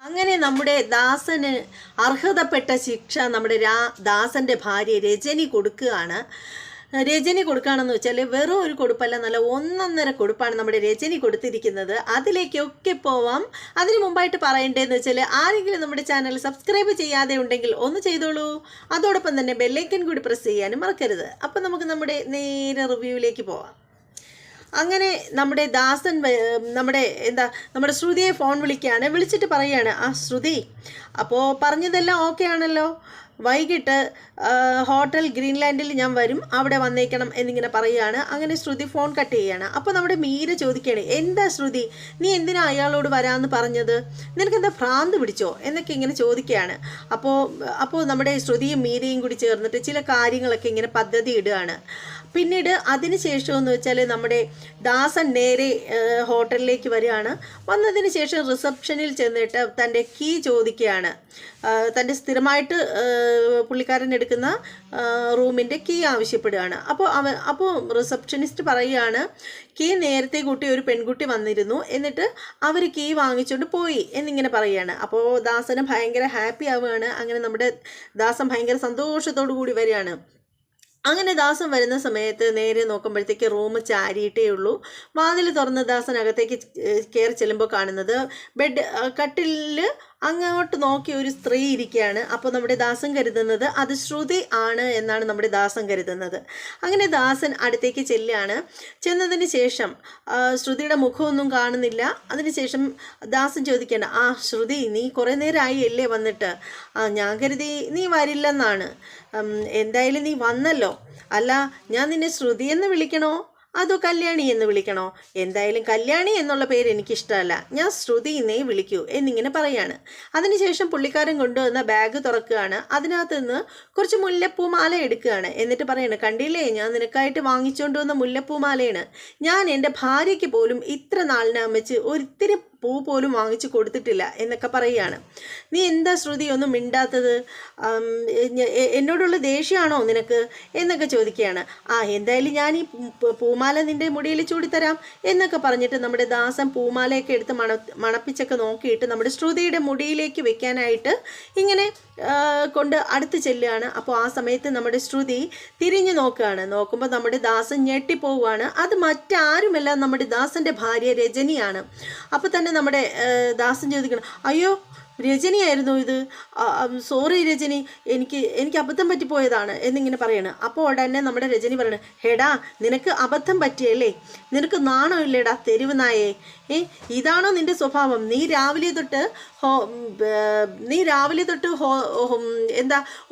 അങ്ങനെ നമ്മുടെ ദാസന് അർഹതപ്പെട്ട ശിക്ഷ നമ്മുടെ ദാസന്റെ ഭാര്യ രജനി കൊടുക്കുകയാണ്. രജനി കൊടുക്കുകയാണെന്ന് വെച്ചാൽ വെറും ഒരു കൊടുപ്പല്ല, നല്ല ഒന്നൊന്നര കൊടുപ്പാണ് നമ്മുടെ രജനി കൊടുത്തിരിക്കുന്നത്. അതിലേക്കൊക്കെ പോവാം. അതിന് മുമ്പായിട്ട് പറയേണ്ടതെന്ന് വെച്ചാൽ ആരെങ്കിലും നമ്മുടെ ചാനൽ സബ്സ്ക്രൈബ് ചെയ്യാതെ ഉണ്ടെങ്കിൽ ഒന്ന് ചെയ്തോളൂ. അതോടൊപ്പം തന്നെ ബെല്ലൈക്കൻ കൂടി പ്രസ് ചെയ്യാനും മറക്കരുത്. അപ്പം നമുക്ക് നമ്മുടെ നേരെ റിവ്യൂവിലേക്ക് പോവാം. അങ്ങനെ നമ്മുടെ ദാസൻ നമ്മുടെ ശ്രുതിയെ ഫോൺ വിളിക്കുകയാണ്. വിളിച്ചിട്ട് പറയുകയാണ്, ആ ശ്രുതി, അപ്പോൾ പറഞ്ഞതെല്ലാം ഓക്കെ ആണല്ലോ, വൈകിട്ട് ഹോട്ടൽ ഗ്രീൻലാൻഡിൽ ഞാൻ വരും, അവിടെ വന്നേക്കണം എന്നിങ്ങനെ പറയുകയാണ്. അങ്ങനെ ശ്രുതി ഫോൺ കട്ട് ചെയ്യുകയാണ്. അപ്പോൾ നമ്മുടെ മീര ചോദിക്കുകയാണ്, എന്താ ശ്രുതി, നീ എന്തിനാ അയാളോട് വരാമെന്ന് പറഞ്ഞത്, നിനക്കെന്താ ഭ്രാന്ത് പിടിച്ചോ എന്നൊക്കെ ഇങ്ങനെ ചോദിക്കുകയാണ്. അപ്പോൾ നമ്മുടെ ശ്രുതിയും മീരയും കൂടി ചേർന്നിട്ട് ചില കാര്യങ്ങളൊക്കെ ഇങ്ങനെ പദ്ധതി ഇടുകയാണ്. പിന്നീട് അതിന് ശേഷമെന്ന് വെച്ചാൽ നമ്മുടെ ദാസൻ നേരെ ഹോട്ടലിലേക്ക് വരികയാണ്. വന്നതിന് ശേഷം റിസപ്ഷനിൽ ചെന്നിട്ട് തൻ്റെ കീ ചോദിക്കുകയാണ്. തൻ്റെ പുള്ളിക്കാരൻ എടുക്കുന്ന റൂമിൻ്റെ കീ ആവശ്യപ്പെടുകയാണ്. അപ്പോൾ റിസപ്ഷനിസ്റ്റ് പറയുകയാണ്, കീ നേരത്തെ കൂട്ടി ഒരു പെൺകുട്ടി വന്നിരുന്നു, എന്നിട്ട് അവർ കീ വാങ്ങിച്ചുകൊണ്ട് പോയി എന്നിങ്ങനെ പറയുകയാണ്. അപ്പോൾ ദാസന് ഭയങ്കര ഹാപ്പി ആവുകയാണ്. അങ്ങനെ നമ്മുടെ ദാസൻ ഭയങ്കര സന്തോഷത്തോടു കൂടി വരികയാണ്. അങ്ങനെ ദാസൻ വരുന്ന സമയത്ത് നേരെ നോക്കുമ്പോഴത്തേക്ക് റൂം ചാരിയിട്ടേ ഉള്ളൂ. വാതിൽ തുറന്ന് ദാസൻ അകത്തേക്ക് കയറി ചെല്ലുമ്പോൾ കാണുന്നത് കട്ടിലിൽ അങ്ങോട്ട് നോക്കി ഒരു സ്ത്രീ ഇരിക്കുകയാണ്. അപ്പോൾ നമ്മുടെ ദാസൻ കരുതുന്നത് അത് ശ്രുതി ആണ് എന്നാണ് നമ്മുടെ ദാസൻ കരുതുന്നത്. അങ്ങനെ ദാസൻ അടുത്തേക്ക് ചെല്ലുകയാണ്. ചെന്നതിന് ശേഷം ശ്രുതിയുടെ മുഖമൊന്നും കാണുന്നില്ല. അതിനുശേഷം ദാസൻ ചോദിക്കുകയാണ്, ആ ശ്രുതി, നീ കുറേ നേരമായി അല്ലേ വന്നിട്ട്? ഞാൻ കരുതി നീ വരില്ലെന്നാണ്. എന്തായാലും നീ വന്നല്ലോ. അല്ല, ഞാൻ നിന്നെ ശ്രുതി എന്ന് വിളിക്കണോ അതോ കല്യാണി എന്ന് വിളിക്കണോ? എന്തായാലും കല്യാണി എന്നുള്ള പേര് എനിക്കിഷ്ടമല്ല, ഞാൻ ശ്രുതി എന്നേ വിളിക്കൂ എന്നിങ്ങനെ പറയാണ്. അതിനുശേഷം പുള്ളിക്കാരൻ കൊണ്ടുവന്ന ബാഗ് തുറക്കുകയാണ്. അതിനകത്ത് നിന്ന് കുറച്ച് മുല്ലപ്പൂമാല എടുക്കുകയാണ്. എന്നിട്ട് പറയാണ്, കണ്ടില്ലേ, ഞാൻ നിനക്കായിട്ട് വാങ്ങിച്ചുകൊണ്ട് വന്ന മുല്ലപ്പൂമാലയാണ്. ഞാൻ എൻ്റെ ഭാര്യയ്ക്ക് പോലും ഇത്ര നാളിനകം വെച്ച് ഒരിത്തിരി പൂ പോലും വാങ്ങിച്ചു കൊടുത്തിട്ടില്ല എന്നൊക്കെ പറയുകയാണ്. നീ എന്താ ശ്രുതി ഒന്നും മിണ്ടാത്തത്? എന്നോടുള്ള ദേഷ്യമാണോ നിനക്ക് എന്നൊക്കെ ചോദിക്കുകയാണ്. എന്തായാലും ഞാൻ ഈ പൂമാല നിൻ്റെ മുടിയിൽ ചൂടിത്തരാം എന്നൊക്കെ പറഞ്ഞിട്ട് നമ്മുടെ ദാസൻ പൂമാലയൊക്കെ എടുത്ത് മണപ്പിച്ചൊക്കെ നോക്കിയിട്ട് നമ്മുടെ ശ്രുതിയുടെ മുടിയിലേക്ക് വെക്കാനായിട്ട് ഇങ്ങനെ കൊണ്ട് അടുത്ത് ചെല്ലുകയാണ്. അപ്പോൾ ആ സമയത്ത് നമ്മുടെ ശ്രുതി തിരിഞ്ഞു നോക്കുകയാണ്. നോക്കുമ്പോൾ നമ്മുടെ ദാസൻ ഞെട്ടിപ്പോവുകയാണ്. അത് മറ്റാരുമല്ല, നമ്മുടെ ദാസൻ്റെ ഭാര്യ രജനിയാണ്. അപ്പോൾ തന്നെ നമ്മുടെ ദാസൻ ചോദിക്കണം, അയ്യോ രജനിയായിരുന്നു ഇത്, സോറി രജനി, എനിക്ക് അബദ്ധം പറ്റിപ്പോയതാണ് എന്നിങ്ങനെ പറയണം. അപ്പോൾ ഉടനെ നമ്മുടെ രജനി പറയണം, ഹെടാ, നിനക്ക് അബദ്ധം പറ്റിയല്ലേ, നിനക്ക് നാണം ഇല്ലേടാ തെരുവ് നായേ, ഇതാണോ നിന്റെ സ്വഭാവം? നീ രാവിലെ തൊട്ട്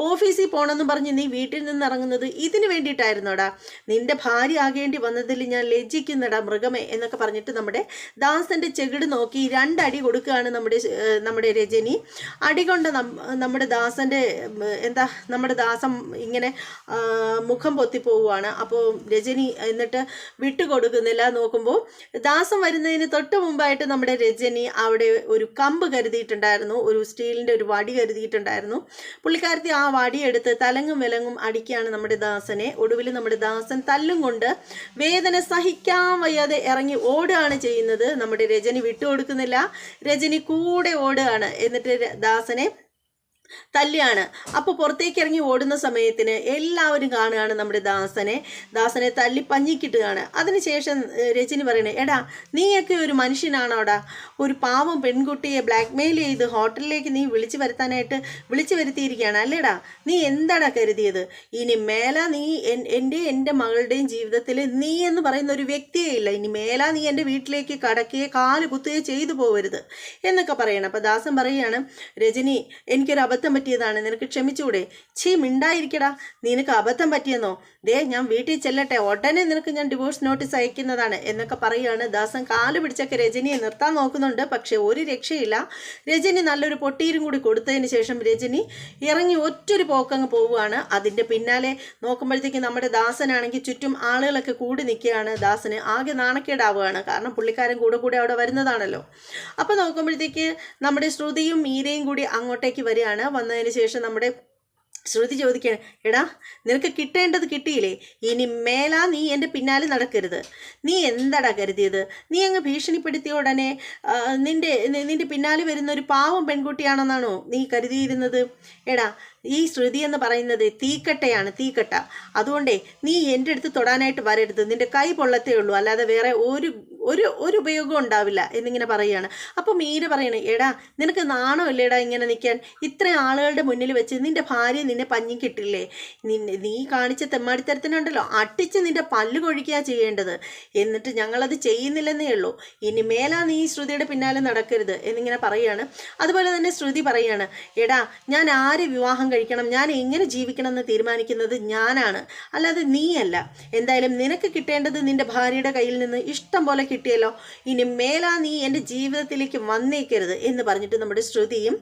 ഓഫീസിൽ പോകണമെന്ന് പറഞ്ഞ് നീ വീട്ടിൽ നിന്ന് ഇറങ്ങുന്നത് ഇതിന് വേണ്ടിയിട്ടായിരുന്നോടാ? നിന്റെ ഭാര്യ ആകേണ്ടി വന്നതിൽ ഞാൻ ലജ്ജിക്കുന്നടാ മൃഗമേ എന്നൊക്കെ പറഞ്ഞിട്ട് നമ്മുടെ ദാസൻ്റെ ചെകിട് നോക്കി 2 അടി കൊടുക്കുകയാണ് നമ്മുടെ രജനി. അടി കൊണ്ട് നമ്മുടെ ദാസൻ ഇങ്ങനെ മുഖം പൊത്തിപ്പോവുകയാണ്. അപ്പോൾ രജനി എന്നിട്ട് വിട്ടുകൊടുക്കുന്നില്ല. നോക്കുമ്പോൾ ദാസൻ വരുന്നതിന് തൊട്ട് മുമ്പായിട്ട് നമ്മുടെ രജനി അവിടെ ഒരു കമ്പ് കരുതിയിട്ടുണ്ടായിരുന്നു, ഒരു സ്റ്റീലിൻ്റെ ഒരു വടി കരുതിയിട്ടുണ്ടായിരുന്നു. പുള്ളിക്കാരത്തി ആ വടിയെടുത്ത് തലങ്ങും വിലങ്ങും അടിക്കുകയാണ് നമ്മുടെ ദാസനെ. ഒടുവിൽ നമ്മുടെ ദാസൻ തല്ലും കൊണ്ട് വേദന സഹിക്കാൻ വയ്യാതെ ഇറങ്ങി ഓടുകയാണ് ചെയ്യുന്നത്. നമ്മുടെ രജനി വിട്ടുകൊടുക്കുന്നില്ല, രജനി കൂടെ ഓടുകയാണ്. എന്നിട്ട് ദാസനെ തല്ലിയാണ്. അപ്പോൾ പുറത്തേക്ക് ഇറങ്ങി ഓടുന്ന സമയത്തിന് എല്ലാവരും കാണുകയാണ് നമ്മുടെ ദാസനെ തല്ലി പഞ്ഞിക്കിട്ടുകയാണ്. അതിനുശേഷം രജനി പറയണേ, എടാ നീയൊക്കെ ഒരു മനുഷ്യനാണോടാ? ഒരു പാവം പെൺകുട്ടിയെ ബ്ലാക്ക്മെയിൽ ചെയ്ത് ഹോട്ടലിലേക്ക് നീ വിളിച്ചു വരുത്തിയിരിക്കുകയാണ് അല്ലേടാ? നീ എന്താടാ കരുതിയത്? ഇനി മേല നീ എൻ്റെ മകളുടെയും ജീവിതത്തിൽ നീ എന്ന് പറയുന്ന ഒരു വ്യക്തിയേ ഇല്ല. ഇനി മേല നീ എൻ്റെ വീട്ടിലേക്ക് കടക്കുകയോ കാല് കുത്തുകയോ ചെയ്തു പോകരുത് എന്നൊക്കെ പറയണം. അപ്പോൾ ദാസൻ പറയുകയാണ്, രജനി, എനിക്കൊരു അബദ്ധം പറ്റിയതാണ്, നിനക്ക് ക്ഷമിച്ചൂടെ? മിണ്ടായിരിക്കടാ, നിനക്ക് അബദ്ധം പറ്റിയെന്നോ? ഞാൻ വീട്ടിൽ ചെല്ലട്ടെ, ഉടനെ നിനക്ക് ഞാൻ ഡിവോഴ്സ് നോട്ടീസ് അയക്കുന്നതാണ് എന്നൊക്കെ പറയുകയാണ്. ദാസൻ കാല് പിടിച്ചൊക്കെ രജനിയെ നിർത്താൻ നോക്കുന്നുണ്ട്. പക്ഷെ ഒരു രക്ഷയില്ല. രജനി നല്ലൊരു പൊട്ടീരും കൂടി കൊടുത്തതിന് ശേഷം രജനി ഇറങ്ങി ഒറ്റൊരു പോക്കങ്ങ് പോവുകയാണ്. അതിൻ്റെ പിന്നാലെ നോക്കുമ്പോഴത്തേക്ക് നമ്മുടെ ദാസനാണെങ്കിൽ ചുറ്റും ആളുകളൊക്കെ കൂടി നിൽക്കുകയാണ്. ദാസന് ആകെ നാണക്കേടാവുകയാണ്. കാരണം പുള്ളിക്കാരൻ കൂടെ അവിടെ വരുന്നതാണല്ലോ. അപ്പോൾ നോക്കുമ്പോഴത്തേക്ക് നമ്മുടെ ശ്രുതിയും മീരയും കൂടി അങ്ങോട്ടേക്ക് വരികയാണ്. വന്നതിന് ശേഷം നമ്മുടെ ശ്രുതി ചോദിക്കുകയാണ്, എടാ നിനക്ക് കിട്ടേണ്ടത് കിട്ടിയില്ലേ, ഇനി മേലാ നീ എൻ്റെ പിന്നാലെ നടക്കരുത്. നീ എന്താടാ കരുതിയത്? നീ അങ്ങ് ഭീഷണിപ്പെടുത്തിയ ഉടനെ നിന്റെ പിന്നാലെ വരുന്ന ഒരു പാവം പെൺകുട്ടിയാണെന്നാണോ നീ കരുതിയിരുന്നത്? എടാ ഈ ശ്രുതി എന്ന് പറയുന്നത് തീക്കട്ടയാണ്, തീക്കട്ട. അതുകൊണ്ടേ നീ എൻ്റെ അടുത്ത് തൊടാനായിട്ട് വരരുത്. നിന്റെ കൈ പൊള്ളത്തേ ഉള്ളൂ, അല്ലാതെ വേറെ ഒരു ഒരു ഒരു ഉപയോഗം ഉണ്ടാവില്ല എന്നിങ്ങനെ പറയുകയാണ്. അപ്പോൾ മീര പറയണേ, എടാ നിനക്ക് നാണമില്ലേടാ ഇങ്ങനെ നിൽക്കാൻ? ഇത്രയും ആളുകളുടെ മുന്നിൽ വെച്ച് നിന്റെ ഭാര്യ നിന്നെ പഞ്ഞിക്കിട്ടില്ലേ? നീ കാണിച്ച തെമ്മാടിത്തരത്തിനുണ്ടല്ലോ, അട്ടിച്ച് നിന്റെ പല്ല് കൊഴിക്കുക ചെയ്യേണ്ടത്. എന്നിട്ട് ഞങ്ങളത് ചെയ്യുന്നില്ലെന്നേ ഉള്ളൂ. ഇനി മേലാ നീ ശ്രുതിയുടെ പിന്നാലെ നടക്കരുത് എന്നിങ്ങനെ പറയുകയാണ്. അതുപോലെ തന്നെ ശ്രുതി പറയുകയാണ്, എടാ ഞാൻ ആരെ വിവാഹം കഴിക്കണം, ഞാൻ എങ്ങനെ ജീവിക്കണം എന്ന് തീരുമാനിക്കുന്നത് ഞാനാണ്, അല്ലാതെ നീയല്ല. എന്തായാലും നിനക്ക് കിട്ടേണ്ടത് നിന്റെ ഭാര്യയുടെ കയ്യിൽ നിന്ന് ഇഷ്ടം പോലെ കിട്ടിയല്ലോ. ഇനി മേലാ നീ എൻ്റെ ജീവിതത്തിലേക്ക് വന്നേക്കരുത് എന്ന് പറഞ്ഞിട്ട് നമ്മുടെ ശ്രുതിയും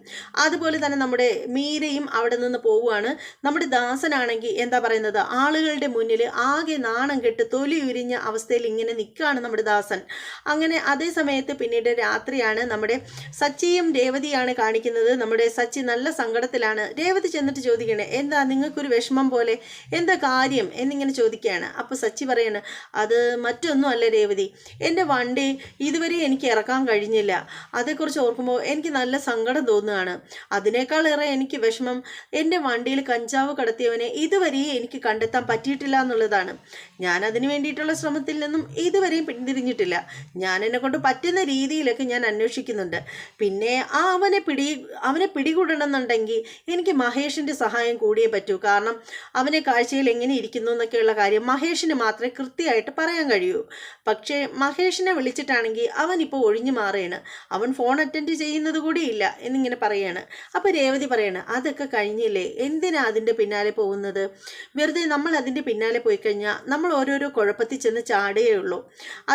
അതുപോലെ തന്നെ നമ്മുടെ മീരയും അവിടെ നിന്ന് പോവുകയാണ്. നമ്മുടെ ദാസനാണെങ്കിൽ എന്താ പറയുന്നത്, ആളുകളുടെ മുന്നിൽ ആകെ നാണം കെട്ട് തൊലി ഉരിഞ്ഞ അവസ്ഥയിൽ ഇങ്ങനെ നിൽക്കുകയാണ് നമ്മുടെ ദാസൻ. അങ്ങനെ അതേ സമയത്ത് പിന്നീട് രാത്രിയാണ്. നമ്മുടെ സച്ചിയും രേവതിയാണ് കാണിക്കുന്നത്. നമ്മുടെ സച്ചി നല്ല സങ്കടത്തിലാണ്. രേവതി ചെന്നിട്ട് ചോദിക്കണേ, എന്താ നിങ്ങൾക്കൊരു വിഷമം പോലെ, എന്താ കാര്യം എന്നിങ്ങനെ ചോദിക്കുകയാണ്. അപ്പോൾ സച്ചി പറയാണ്, അത് മറ്റൊന്നും അല്ല രേവതി, എൻ്റെ വണ്ടി ഇതുവരെ എനിക്ക് ഇറക്കാൻ കഴിഞ്ഞില്ല. അതേക്കുറിച്ച് ഓർക്കുമ്പോൾ എനിക്ക് നല്ല സങ്കടം തോന്നുകയാണ്. അതിനേക്കാളേറെ എനിക്ക് വിഷമം എൻ്റെ വണ്ടിയിൽ കഞ്ചാവ് കടത്തിയവനെ ഇതുവരെ എനിക്ക് കണ്ടെത്താൻ പറ്റിയിട്ടില്ല എന്നുള്ളതാണ്. ഞാൻ അതിന് വേണ്ടിയിട്ടുള്ള ശ്രമത്തിൽ നിന്നും ഇതുവരെയും പിന്തിരിഞ്ഞിട്ടില്ല. ഞാൻ എന്നെ കൊണ്ട് പറ്റുന്ന രീതിയിലൊക്കെ ഞാൻ അന്വേഷിക്കുന്നുണ്ട്. പിന്നെ അവനെ പിടികൂടണമെന്നുണ്ടെങ്കിൽ എനിക്ക് മഹേഷിൻ്റെ സഹായം കൂടിയേ പറ്റൂ. കാരണം അവനെ കാഴ്ചയിൽ എങ്ങനെ ഇരിക്കുന്നു എന്നൊക്കെയുള്ള കാര്യം മഹേഷിന് മാത്രമേ കൃത്യമായിട്ട് പറയാൻ കഴിയൂ. പക്ഷേ മഹേഷിനെ വിളിച്ചിട്ടാണെങ്കിൽ അവൻ ഇപ്പോൾ ഒഴിഞ്ഞു മാറുകയാണ്. അവൻ ഫോൺ അറ്റൻഡ് ചെയ്യുന്നത് കൂടിയില്ല എന്നിങ്ങനെ പറയുകയാണ്. അപ്പോൾ രേവതി പറയാണ്, അതൊക്കെ കഴിഞ്ഞില്ലേ, എന്തിനാ അതിൻ്റെ പിന്നാലെ പോകുന്നത്? വെറുതെ നമ്മൾ അതിൻ്റെ പിന്നാലെ പോയി കഴിഞ്ഞാൽ നമ്മൾ ഓരോരോ കുഴപ്പത്തിൽ ചെന്ന് ചാടുകയേ ഉള്ളൂ.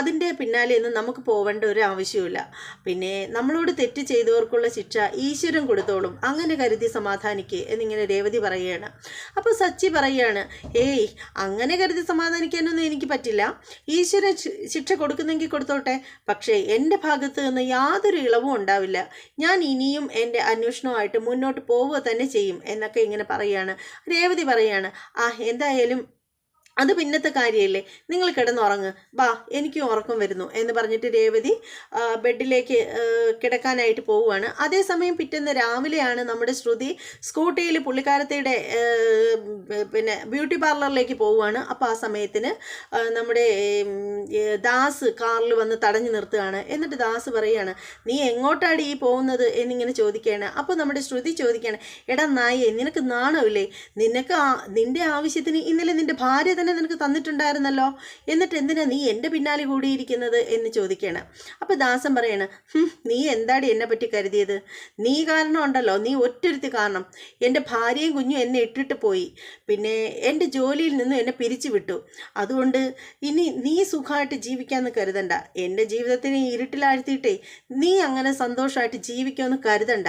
അതിൻ്റെ പിന്നാലെ ഒന്നും നമുക്ക് പോവേണ്ട ഒരു ആവശ്യമില്ല. പിന്നെ നമ്മളോട് തെറ്റ് ചെയ്തവർക്കുള്ള ശിക്ഷ ഈശ്വരൻ കൊടുത്തോളും, അങ്ങനെ കരുതി സമാധാനിക്കുക എന്നിങ്ങനെ രേവതി പറയുകയാണ്. അപ്പോൾ സച്ചി പറയുകയാണ്, ഏയ് അങ്ങനെ കരുതി സമാധാനിക്കാനൊന്നും എനിക്ക് പറ്റില്ല. ഈശ്വരൻ ശിക്ഷ കൊടുക്കുന്നെങ്കിൽ കൊടുത്തോട്ടെ, പക്ഷേ എൻ്റെ ഭാഗത്ത് നിന്ന് യാതൊരു ഇളവും ഉണ്ടാവില്ല. ഞാൻ ഇനിയും എൻ്റെ അന്വേഷണവുമായിട്ട് മുന്നോട്ട് പോവുക തന്നെ ചെയ്യും എന്നൊക്കെ ഇങ്ങനെ പറയുകയാണ്. രേവതി പറയുകയാണ്, എന്തായാലും അത് പിന്നത്തെ കാര്യമല്ലേ, നിങ്ങൾ കിടന്നുറങ്ങ്, ബാ എനിക്കും ഉറക്കം വരുന്നു എന്ന് പറഞ്ഞിട്ട് രേവതി ബെഡിലേക്ക് കിടക്കാനായിട്ട് പോവുകയാണ്. അതേസമയം പിറ്റേന്ന് രാവിലെയാണ് നമ്മുടെ ശ്രുതി സ്കൂട്ടിയിൽ പുള്ളിക്കാരത്തിയുടെ പിന്നെ ബ്യൂട്ടി പാർലറിലേക്ക് പോവുകയാണ്. അപ്പോൾ ആ സമയത്തിന് നമ്മുടെ ദാസ് കാറിൽ വന്ന് തടഞ്ഞു നിർത്തുകയാണ്. എന്നിട്ട് ദാസ് പറയുകയാണ്, നീ എങ്ങോട്ടാണ് ഈ പോകുന്നത് എന്നിങ്ങനെ ചോദിക്കുകയാണ്. അപ്പോൾ നമ്മുടെ ശ്രുതി ചോദിക്കുകയാണ്, എടാ നായേ, നിനക്ക് നാണമില്ലേ? നിന്റെ ആവശ്യത്തിന് ഇന്നലെ നിന്റെ ഭാര്യ തന്നെ നിനക്ക് തന്നിട്ടുണ്ടായിരുന്നല്ലോ, എന്നിട്ട് എന്തിനാ നീ എൻ്റെ പിന്നാലെ കൂടിയിരിക്കുന്നത് എന്ന് ചോദിക്കുകയാണ്. അപ്പോൾ ദാസൻ പറയാണ്, നീ എന്താടി എന്നെ പറ്റി കരുതിയത്? നീ കാരണം ഉണ്ടല്ലോ, നീ ഒറ്റൊരുത്തി കാരണം എൻ്റെ ഭാര്യയും കുഞ്ഞും എന്നെ ഇട്ടിട്ട് പോയി, പിന്നെ എൻ്റെ ജോലിയിൽ നിന്നും എന്നെ പിരിച്ചു വിട്ടു. അതുകൊണ്ട് ഇനി നീ സുഖമായിട്ട് ജീവിക്കാമെന്ന് കരുതണ്ട. എൻ്റെ ജീവിതത്തിനെ ഇരുട്ടിലാഴ്ത്തിയിട്ടേ നീ അങ്ങനെ സന്തോഷമായിട്ട് ജീവിക്കുമെന്ന് കരുതണ്ട.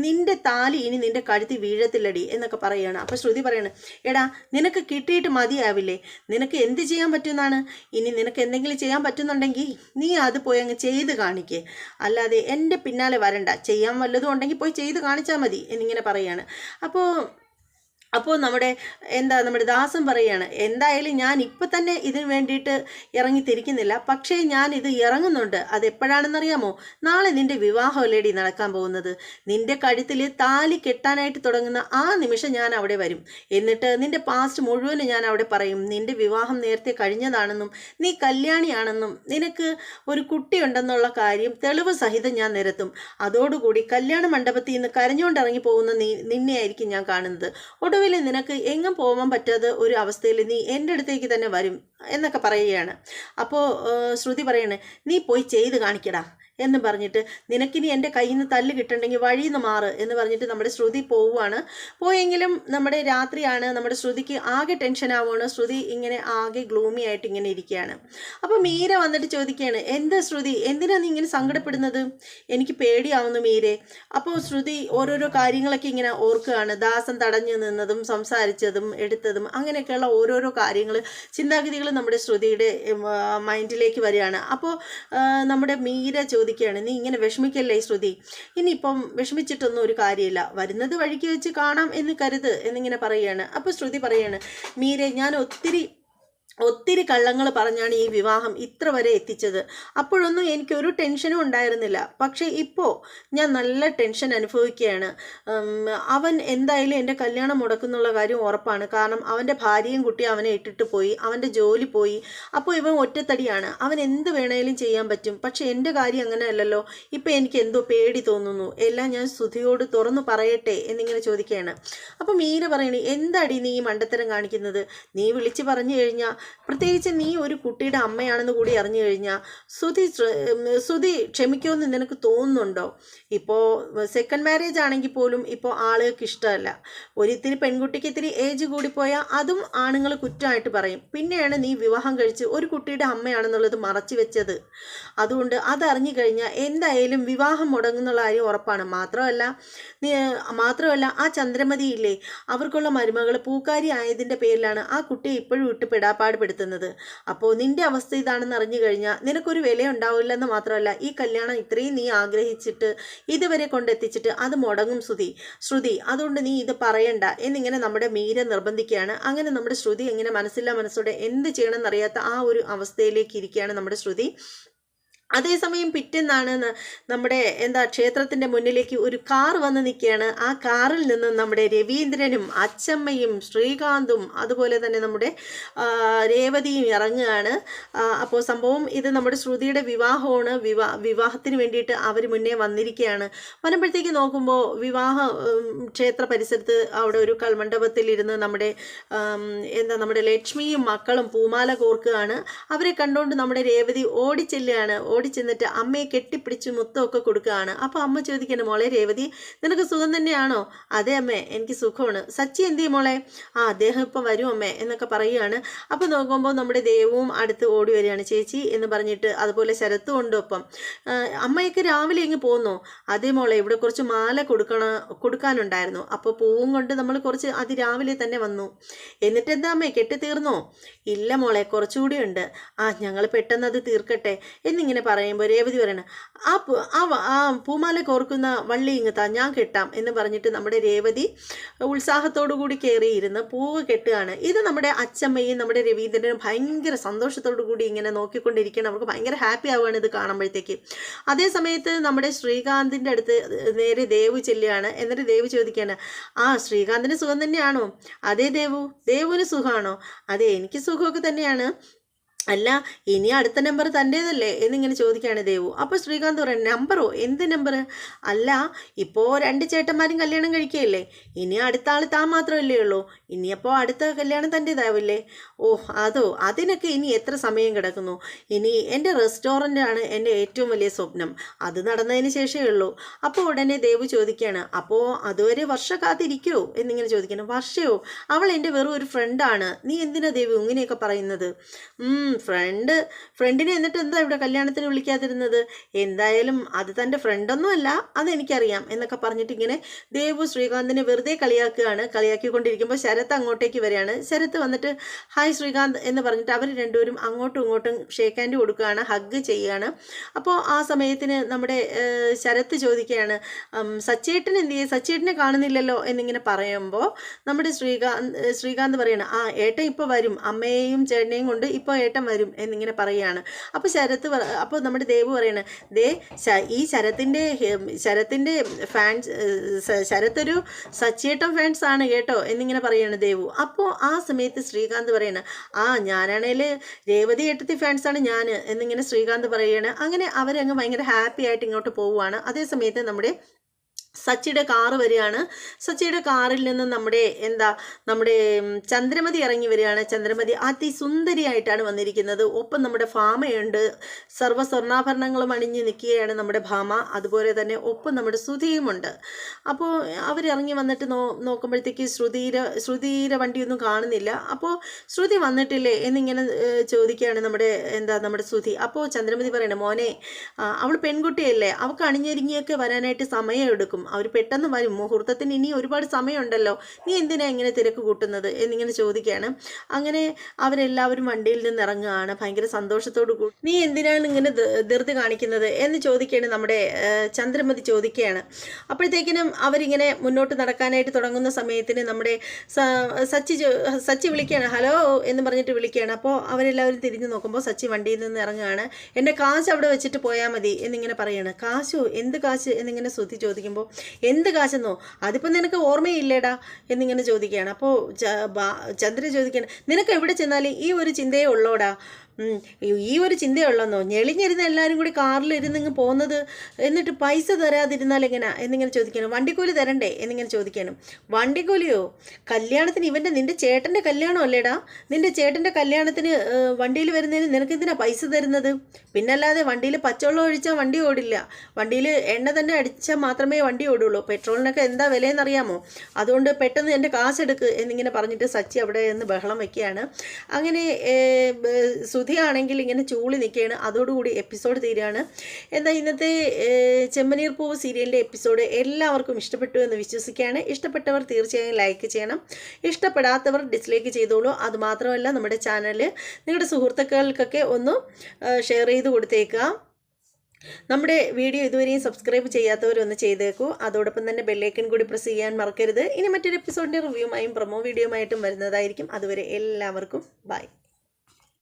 നിന്റെ താലി ഇനി നിന്റെ കഴുത്തി വീഴത്തില്ലടി എന്നൊക്കെ പറയുകയാണ്. അപ്പോൾ ശ്രുതി പറയാണ്, എടാ നിനക്ക് കിട്ടിയിട്ട് മതിയാവില്ലേ? നിനക്ക് എന്ത് ചെയ്യാൻ പറ്റുമെന്നാണ്? ഇനി നിനക്ക് എന്തെങ്കിലും ചെയ്യാൻ പറ്റുന്നുണ്ടെങ്കിൽ നീ അത് പോയി അങ്ങ് ചെയ്ത് കാണിക്കേ, അല്ലാതെ എൻ്റെ പിന്നാലെ വരണ്ട. ചെയ്യാൻ വല്ലതും ഉണ്ടെങ്കിൽ പോയി ചെയ്ത് കാണിച്ചാൽ മതി എന്നിങ്ങനെ പറയുകയാണ്. അപ്പോൾ നമ്മുടെ ദാസൻ പറയുകയാണ്, എന്തായാലും ഞാൻ ഇപ്പം തന്നെ ഇതിന് വേണ്ടിയിട്ട് ഇറങ്ങിത്തിരിക്കുന്നില്ല, പക്ഷേ ഞാൻ ഇത് ഇറങ്ങുന്നുണ്ട്. അതെപ്പോഴാണെന്നറിയാമോ? നാളെ നിൻ്റെ വിവാഹമല്ലേടി നടക്കാൻ പോകുന്നത്. നിൻ്റെ കഴുത്തിൽ താലി കെട്ടാനായിട്ട് തുടങ്ങുന്ന ആ നിമിഷം ഞാൻ അവിടെ വരും. എന്നിട്ട് നിൻ്റെ പാസ്റ്റ് മുഴുവനും ഞാൻ അവിടെ പറയും. നിൻ്റെ വിവാഹം നേരത്തെ കഴിഞ്ഞതാണെന്നും നീ കല്യാണിയാണെന്നും നിനക്ക് ഒരു കുട്ടിയുണ്ടെന്നുള്ള കാര്യം തെളിവ് സഹിതം ഞാൻ നിരത്തും. അതോടുകൂടി കല്യാണ മണ്ഡപത്തിൽ നിന്ന് കരഞ്ഞുകൊണ്ടിറങ്ങി പോകുന്ന നിന്നെയായിരിക്കും ഞാൻ കാണുന്നത്. ഒടുവിൽ നിനക്ക് എങ്ങും പോകാൻ പറ്റാത്ത ഒരു അവസ്ഥയിൽ നീ എൻ്റെ അടുത്തേക്ക് തന്നെ വരും എന്നൊക്കെ പറയുകയാണ്. അപ്പോൾ ശ്രുതി പറയണേ, നീ പോയി ചെയ്ത് കാണിക്കടാ എന്ന് പറഞ്ഞിട്ട്, നിനക്കിനി എൻ്റെ കയ്യിൽ നിന്ന് തല്ല് കിട്ടണമെങ്കിൽ വഴിയിൽ നിന്ന് മാറ് എന്ന് പറഞ്ഞിട്ട് നമ്മുടെ ശ്രുതി പോവുകയാണ്. പോയെങ്കിലും നമ്മുടെ രാത്രിയാണ്. നമ്മുടെ ശ്രുതിക്ക് ആകെ ടെൻഷൻ ആവുകയാണ്. ശ്രുതി ഇങ്ങനെ ആകെ ഗ്ലൂമി ആയിട്ട് ഇങ്ങനെ ഇരിക്കുകയാണ്. അപ്പോൾ മീര വന്നിട്ട് ചോദിക്കുകയാണ്, എന്താ ശ്രുതി, എന്തിനാണ് നീ ഇങ്ങനെ സങ്കടപ്പെടുന്നത്? എനിക്ക് പേടിയാവുന്നു മീരെ. അപ്പോൾ ശ്രുതി ഓരോരോ കാര്യങ്ങളൊക്കെ ഇങ്ങനെ ഓർക്കുകയാണ്. ദാസൻ തടഞ്ഞു നിന്നതും സംസാരിച്ചതും എടുത്തതും അങ്ങനെയൊക്കെയുള്ള ഓരോരോ കാര്യങ്ങൾ, ചിന്താഗതികൾ നമ്മുടെ ശ്രുതിയുടെ മൈൻഡിലേക്ക് വരികയാണ്. അപ്പോൾ നമ്മുടെ മീര ചോദിക്കുകയാണ്, ചോദിക്കുകയാണ്, നീ ഇങ്ങനെ വിഷമിക്കല്ലേ ശ്രുതി, ഇനിയിപ്പം വിഷമിച്ചിട്ടൊന്നും ഒരു കാര്യമില്ല, വരുന്നത് വഴിക്ക് വെച്ച് കാണാം എന്ന് കരുത് എന്നിങ്ങനെ പറയുകയാണ്. അപ്പോൾ ശ്രുതി പറയാണ്, മീരെ ഞാൻ ഒത്തിരി കള്ളങ്ങൾ പറഞ്ഞാണ് ഈ വിവാഹം ഇത്ര വരെ എത്തിച്ചത്. അപ്പോഴൊന്നും എനിക്കൊരു ടെൻഷനും ഉണ്ടായിരുന്നില്ല. പക്ഷേ ഇപ്പോൾ ഞാൻ നല്ല ടെൻഷൻ അനുഭവിക്കുകയാണ്. അവൻ എന്തായാലും എൻ്റെ കല്യാണം മുടക്കുന്നുള്ള കാര്യം ഉറപ്പാണ്. കാരണം അവൻ്റെ ഭാര്യയും കുട്ടിയും അവനെ ഇട്ടിട്ട് പോയി, അവൻ്റെ ജോലി പോയി. അപ്പോൾ ഇവൻ ഒറ്റത്തടിയാണ്, അവൻ എന്ത് വേണേലും ചെയ്യാൻ പറ്റും. പക്ഷേ എൻ്റെ കാര്യം അങ്ങനെയല്ലല്ലോ. ഇപ്പം എനിക്ക് എന്തോ പേടി തോന്നുന്നു. എല്ലാം ഞാൻ ശ്രുതിയോട് തുറന്നു പറയട്ടെ എന്നിങ്ങനെ ചോദിക്കുകയാണ്. അപ്പോൾ മീര പറയണേ, എന്താടി നീ ഈ മണ്ടത്തരം കാണിക്കുന്നത്? നീ വിളിച്ച് പറഞ്ഞു കഴിഞ്ഞാൽ, പ്രത്യേകിച്ച് നീ ഒരു കുട്ടിയുടെ അമ്മയാണെന്ന് കൂടി അറിഞ്ഞു കഴിഞ്ഞാൽ ശ്രുതി ക്ഷമിക്കുമെന്ന് നിനക്ക് തോന്നുന്നുണ്ടോ? ഇപ്പോൾ സെക്കൻഡ് മാരേജ് ആണെങ്കിൽ പോലും ഇപ്പോൾ ആളുകൾക്ക് ഇഷ്ടമല്ല. ഒരിത്തിരി പെൺകുട്ടിക്ക് ഇത്തിരി ഏജ് കൂടിപ്പോയാൽ അതും ആണുങ്ങൾ കുറ്റമായിട്ട് പറയും. പിന്നെയാണ് നീ വിവാഹം കഴിച്ച് ഒരു കുട്ടിയുടെ അമ്മയാണെന്നുള്ളത് മറച്ചു വെച്ചത്. അതുകൊണ്ട് അതറിഞ്ഞു കഴിഞ്ഞാൽ എന്തായാലും വിവാഹം മുടങ്ങുന്നുള്ള കാര്യം ഉറപ്പാണ്. മാത്രമല്ല ആ ചന്ദ്രമതി ഇല്ലേ, അവർക്കുള്ള മരുമകൾ പൂക്കാരി ആയതിൻ്റെ പേരിലാണ് ആ കുട്ടിയെ ഇപ്പോഴും വിട്ട് പെടാപ്പാടുപെടുത്തുന്നത്. അപ്പോൾ നിന്റെ അവസ്ഥ ഇതാണെന്ന് അറിഞ്ഞു കഴിഞ്ഞാൽ നിനക്കൊരു വില ഉണ്ടാവില്ലെന്ന് മാത്രമല്ല, ഈ കല്യാണം ഇത്രയും നീ ആഗ്രഹിച്ചിട്ട് ഇതുവരെ കൊണ്ടെത്തിച്ചിട്ട് അത് മുടങ്ങും ശ്രുതി. അതുകൊണ്ട് നീ ഇത് പറയണ്ട എന്നിങ്ങനെ നമ്മുടെ മീര നിർബന്ധിക്കുകയാണ്. അങ്ങനെ നമ്മുടെ ശ്രുതി എങ്ങനെ മനസ്സോടെ എന്ത് ചെയ്യണമെന്നറിയാത്ത ആ ഒരു അവസ്ഥയിലേക്ക് ഇരിക്കുകയാണ് നമ്മുടെ ശ്രുതി. അതേസമയം പിറ്റേന്നാണ് നമ്മുടെ ക്ഷേത്രത്തിൻ്റെ മുന്നിലേക്ക് ഒരു കാർ വന്ന് നിൽക്കുകയാണ്. ആ കാറിൽ നിന്ന് നമ്മുടെ രവീന്ദ്രനും അച്ചമ്മയും ശ്രീകാന്തും അതുപോലെ തന്നെ നമ്മുടെ രേവതിയും ഇറങ്ങുകയാണ്. അപ്പോൾ സംഭവം ഇത് നമ്മുടെ ശ്രുതിയുടെ വിവാഹമാണ്. വിവാഹത്തിന് വേണ്ടിയിട്ട് അവർ മുന്നേ വന്നിരിക്കുകയാണ്. വരുമ്പോഴത്തേക്ക് നോക്കുമ്പോൾ ക്ഷേത്ര പരിസരത്ത് അവിടെ ഒരു കൽമണ്ഡപത്തിലിരുന്ന് നമ്മുടെ ലക്ഷ്മിയും മക്കളും പൂമാല കോർക്കുകയാണ്. അവരെ കണ്ടുകൊണ്ട് നമ്മുടെ രേവതി ഓടിച്ചെന്നിട്ട് അമ്മയെ കെട്ടിപ്പിടിച്ച് മുത്തമൊക്കെ കൊടുക്കുകയാണ്. അപ്പോൾ അമ്മ ചോദിക്കണം, മോളെ രേവതി നിനക്ക് സുഖം തന്നെയാണോ? അതെ അമ്മേ, എനിക്ക് സുഖമാണ്. സച്ചി എന്തി മോളെ? അദ്ദേഹം ഇപ്പം വരും അമ്മേ എന്നൊക്കെ പറയുകയാണ്. അപ്പോൾ നോക്കുമ്പോൾ നമ്മുടെ ദേവവും അടുത്ത് ഓടി വരികയാണ്. ചേച്ചി എന്ന് പറഞ്ഞിട്ട് അതുപോലെ ശരത്തും ഉണ്ട് ഒപ്പം. അമ്മയൊക്കെ രാവിലെ ഇങ്ങ് പോന്നോ? അതേ മോളെ, ഇവിടെ കുറച്ച് മാല കൊടുക്കാനുണ്ടായിരുന്നു. അപ്പോൾ പൂവും കൊണ്ട് നമ്മൾ കുറച്ച് അതിരാവിലെ തന്നെ വന്നു. എന്നിട്ട് എന്താ അമ്മേ, കെട്ടി തീർന്നോ? ഇല്ല മോളെ, കുറച്ചുകൂടി ഉണ്ട്. ഞങ്ങൾ പെട്ടെന്ന് അത് തീർക്കട്ടെ എന്നിങ്ങനെ പറയുമ്പോൾ രേവതി പറയണം, ആ പൂമാല കോർക്കുന്ന വള്ളി ഇങ്ങത്താ, ഞാൻ കെട്ടാം എന്ന് പറഞ്ഞിട്ട് നമ്മുടെ രേവതി ഉത്സാഹത്തോടു കൂടി കയറിയിരുന്ന് പൂവ് കെട്ടുകയാണ്. ഇത് നമ്മുടെ അച്ചമ്മയും നമ്മുടെ രവീന്ദ്രനും ഭയങ്കര സന്തോഷത്തോടു കൂടി ഇങ്ങനെ നോക്കിക്കൊണ്ടിരിക്കണം. അവർക്ക് ഭയങ്കര ഹാപ്പി ആവുകയാണ് ഇത് കാണുമ്പോഴത്തേക്ക്. അതേ സമയത്ത് നമ്മുടെ ശ്രീകാന്തിൻ്റെ അടുത്ത് നേരെ ദേവു ചെല്ലുകയാണ്. എന്നിട്ട് ദേവു ചോദിക്കുകയാണ്, ശ്രീകാന്തിന് സുഖം തന്നെയാണോ? അതേ ദേവുവിന് സുഖമാണോ? അതെ, എനിക്ക് സുഖമൊക്കെ തന്നെയാണ്. അല്ല, ഇനി അടുത്ത നമ്പർ തൻ്റേതല്ലേ എന്നിങ്ങനെ ചോദിക്കുകയാണ് ദേവു. അപ്പോൾ ശ്രീകാന്ത് പറയും, നമ്പറോ? എന്ത് നമ്പർ? അല്ല, ഇപ്പോൾ 2 ചേട്ടന്മാരും കല്യാണം കഴിക്കുകയല്ലേ, ഇനി അടുത്ത ആൾ താൻ മാത്രമല്ലേ ഉള്ളൂ, ഇനിയപ്പോൾ അടുത്ത കല്യാണം തൻ്റേതാവില്ലേ? അതോ, അതിനൊക്കെ ഇനി എത്ര സമയം കിടക്കുന്നു? ഇനി എൻ്റെ റെസ്റ്റോറൻ്റാണ് എൻ്റെ ഏറ്റവും വലിയ സ്വപ്നം, അത് നടന്നതിന് ശേഷമേ ഉള്ളൂ. അപ്പോൾ ഉടനെ ദേവു ചോദിക്കുകയാണ്, അപ്പോൾ അതുവരെ വർഷ കാത്തിരിക്കുമോ എന്നിങ്ങനെ ചോദിക്കണം. വർഷയോ? അവൾ എൻ്റെ വെറും ഒരു ഫ്രണ്ടാണ്. നീ എന്തിനാ ദേവു ഇങ്ങനെയൊക്കെ പറയുന്നത്? ഫ്രണ്ടിനെ എന്നിട്ട് എന്താ ഇവിടെ കല്യാണത്തിന് വിളിക്കാതിരുന്നത്? എന്തായാലും അത് തൻ്റെ ഫ്രണ്ടൊന്നുമല്ല, അതെനിക്കറിയാം എന്നൊക്കെ പറഞ്ഞിട്ട് ഇങ്ങനെ ദേവു ശ്രീകാന്തിനെ വെറുതെ കളിയാക്കിക്കൊണ്ടിരിക്കുമ്പോൾ ശരത്ത് അങ്ങോട്ടേക്ക് വരികയാണ്. ശരത്ത് വന്നിട്ട് ഹായ് ശ്രീകാന്ത് എന്ന് പറഞ്ഞിട്ട് അവർ രണ്ടുപേരും അങ്ങോട്ടും ഇങ്ങോട്ടും ഷേക്ക് ഹാൻഡ് കൊടുക്കുകയാണ്, ഹഗ് ചെയ്യുകയാണ്. അപ്പോൾ ആ സമയത്തിന് നമ്മുടെ ശരത്ത് ചോദിക്കുകയാണ്, സച്ചേട്ടൻ എന്ത് ചെയ്യും? സച്ചേട്ടനെ കാണുന്നില്ലല്ലോ എന്നിങ്ങനെ പറയുമ്പോൾ നമ്മുടെ ശ്രീകാന്ത് പറയണം, ഏട്ടൻ ഇപ്പോൾ വരും, അമ്മയെയും ചേട്ടനെയും കൊണ്ട് ഇപ്പോൾ ഏട്ടൻ വരും എന്നിങ്ങനെ പറയുകയാണ്. അപ്പോൾ നമ്മുടെ ദേവു പറയണ, ഈ ശരത്തിൻ്റെ ഫാൻസ്, ശരത്തൊരു സച്ചേട്ടൻ ഫാൻസ് ആണ് കേട്ടോ എന്നിങ്ങനെ പറയുകയാണ് ദേവു. അപ്പോൾ ആ സമയത്ത് ശ്രീകാന്ത് പറയണ, ഞാനാണേൽ രേവതി ഏട്ടത്തി ഫാൻസാണ് ഞാൻ എന്നിങ്ങനെ ശ്രീകാന്ത് പറയുകയാണ്. അങ്ങനെ അവരങ്ങ് ഭയങ്കര ഹാപ്പി ആയിട്ട് ഇങ്ങോട്ട് പോവുകയാണ്. അതേ സമയത്ത് നമ്മുടെ സച്ചിയുടെ കാറ് വരികയാണ്. സച്ചിയുടെ കാറിൽ നിന്ന് നമ്മുടെ ചന്ദ്രമതി ഇറങ്ങി വരികയാണ്. ചന്ദ്രമതി അതിസുന്ദരിയായിട്ടാണ് വന്നിരിക്കുന്നത്. ഒപ്പം നമ്മുടെ ഭാമയുണ്ട്, സർവ്വ സ്വർണ്ണാഭരണങ്ങളും അണിഞ്ഞ് നിൽക്കുകയാണ് നമ്മുടെ ഭാമ. അതുപോലെ തന്നെ ഒപ്പം നമ്മുടെ ശ്രുതിയുമുണ്ട്. അപ്പോൾ അവരിറങ്ങി വന്നിട്ട് നോക്കുമ്പോഴത്തേക്ക് ശ്രുതിയുടെ വണ്ടിയൊന്നും കാണുന്നില്ല. അപ്പോൾ ശ്രുതി വന്നിട്ടില്ലേ എന്നിങ്ങനെ ചോദിക്കുകയാണ് നമ്മുടെ ശ്രുതി. അപ്പോൾ ചന്ദ്രമതി പറയണേ, മോനെ അവൾ പെൺകുട്ടിയല്ലേ, അവൾക്ക് അണിഞ്ഞൊരുങ്ങിയൊക്കെ വരാനായിട്ട് സമയം എടുക്കും. കൊടുക്കും. അവർ പെട്ടെന്ന് വരും, മുഹൂർത്തത്തിന് ഇനി ഒരുപാട് സമയമുണ്ടല്ലോ, നീ എന്തിനാ ഇങ്ങനെ തിരക്ക് കൂട്ടുന്നത് എന്നിങ്ങനെ ചോദിക്കുകയാണ്. അങ്ങനെ അവരെല്ലാവരും വണ്ടിയിൽ നിന്ന് ഇറങ്ങുകയാണ് ഭയങ്കര സന്തോഷത്തോടു കൂടി. നീ എന്തിനാണ് ഇങ്ങനെ ധൃതി കാണിക്കുന്നത് എന്ന് ചോദിക്കുകയാണ് നമ്മുടെ ചന്ദ്രമതി ചോദിക്കുകയാണ്. അപ്പോഴത്തേക്കിനും അവരിങ്ങനെ മുന്നോട്ട് നടക്കാനായിട്ട് തുടങ്ങുന്ന സമയത്തിന് നമ്മുടെ സച്ചി വിളിക്കുകയാണ്, ഹലോ എന്ന് പറഞ്ഞിട്ട് വിളിക്കുകയാണ്. അപ്പോൾ അവരെല്ലാവരും തിരിഞ്ഞു നോക്കുമ്പോൾ സച്ചി വണ്ടിയിൽ നിന്ന് ഇറങ്ങുകയാണ്. എൻ്റെ കാശ് അവിടെ വെച്ചിട്ട് പോയാൽ മതി എന്നിങ്ങനെ പറയാണ്. കാശോ, എന്ത് കാശ് എന്നിങ്ങനെ ശ്രുതി ചോദിക്കുമ്പോൾ, എന്ത് കാശെന്നോ, അതിപ്പോൾ നിനക്ക് ഓർമ്മയില്ലേടാ എന്നിങ്ങനെ ചോദിക്കുകയാണ്. അപ്പോൾ ചന്ദ്ര ചോദിക്കുകയാണ്, നിനക്ക് എവിടെ ചെന്നാലും ഈ ഒരു ചിന്തയേ ഉള്ളോടാ, ഈ ഒരു ചിന്തയുള്ളെന്നോ, ഞെളിഞ്ഞിരുന്ന് എല്ലാവരും കൂടി കാറിലിരുന്നിങ്ങ് പോകുന്നത്, എന്നിട്ട് പൈസ തരാതിരുന്നാൽ എങ്ങനെയാ എന്നിങ്ങനെ ചോദിക്കണം. വണ്ടിക്കൂലി തരണ്ടേ എന്നിങ്ങനെ ചോദിക്കണം. വണ്ടിക്കൂലിയോ, കല്യാണത്തിന് നിൻ്റെ ചേട്ടൻ്റെ കല്യാണം അല്ലേടാ, നിൻ്റെ ചേട്ടൻ്റെ കല്യാണത്തിന് വണ്ടിയിൽ വരുന്നതിന് നിനക്ക് എന്തിനാ പൈസ തരുന്നത്? പിന്നല്ലാതെ വണ്ടിയിൽ പച്ചവെള്ളം ഒഴിച്ചാൽ വണ്ടി ഓടില്ല, വണ്ടിയിൽ എണ്ണ തന്നെ അടിച്ചാൽ മാത്രമേ വണ്ടി ഓടുള്ളൂ, പെട്രോളിനൊക്കെ എന്താ വിലയെന്നറിയാമോ, അതുകൊണ്ട് പെട്ടെന്ന് എൻ്റെ കാശെടുക്ക് എന്നിങ്ങനെ പറഞ്ഞിട്ട് സച്ചി അവിടെ നിന്ന് ബഹളം വയ്ക്കുകയാണ്. അങ്ങനെ ശ്രുതിയാണെങ്കിൽ ഇങ്ങനെ ചൂളി നിൽക്കുകയാണ്. അതോടുകൂടി എപ്പിസോഡ് തീരുകയാണ്. എന്താ ഇന്നത്തെ ചെമ്പനീർ പൂവ് സീരിയലിൻ്റെ എപ്പിസോഡ് എല്ലാവർക്കും ഇഷ്ടപ്പെട്ടു എന്ന് വിശ്വസിക്കുകയാണ്. ഇഷ്ടപ്പെട്ടവർ തീർച്ചയായും ലൈക്ക് ചെയ്യണം, ഇഷ്ടപ്പെടാത്തവർ ഡിസ്ലൈക്ക് ചെയ്തോളൂ. അതുമാത്രമല്ല നമ്മുടെ ചാനൽ നിങ്ങളുടെ സുഹൃത്തുക്കൾക്കൊക്കെ ഒന്ന് ഷെയർ ചെയ്ത് കൊടുത്തേക്കുക. നമ്മുടെ വീഡിയോ ഇതുവരെയും സബ്സ്ക്രൈബ് ചെയ്യാത്തവരൊന്ന് ചെയ്തേക്കൂ. അതോടൊപ്പം തന്നെ ബെല്ലൈക്കൺ കൂടി പ്രസ് ചെയ്യാൻ മറക്കരുത്. ഇനി മറ്റൊരു എപ്പിസോഡിൻ്റെ റിവ്യൂമായും പ്രൊമോ വീഡിയോയുമായിട്ടും വരുന്നതായിരിക്കും. അതുവരെ എല്ലാവർക്കും ബൈ.